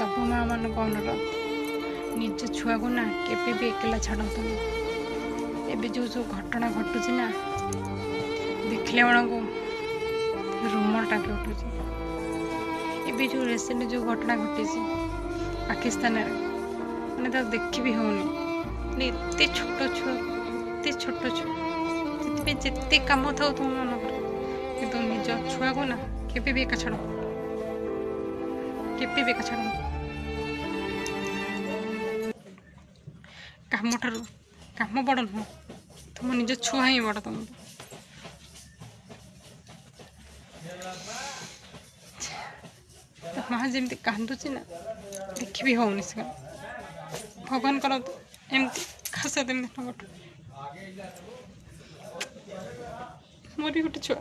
सब माँ मान अनुरोध निज छुआ को ना केबे भी एकला छाड़तु एबे जो जो घटना घटुची ना देखले बड़ा को रूम टाके उठुची। एबे जो रिसेंट जो घटना घटी पाकिस्तान मैंने तो देखी भी होनी एते छोट छुआ एते छोट छुआ जिते कम था तुम मन कर कि निज छुआ को ना केबे भी एका छाड़ केबे भी एका छाड़ काम ठार काम बड़ नुह तुम निज छुआ ही बड़ तुम माँ जमी कांदुची ना देखी भी होनी से भगवान कर एमती खास दिन गोटे मोर भी गोटे छुआ।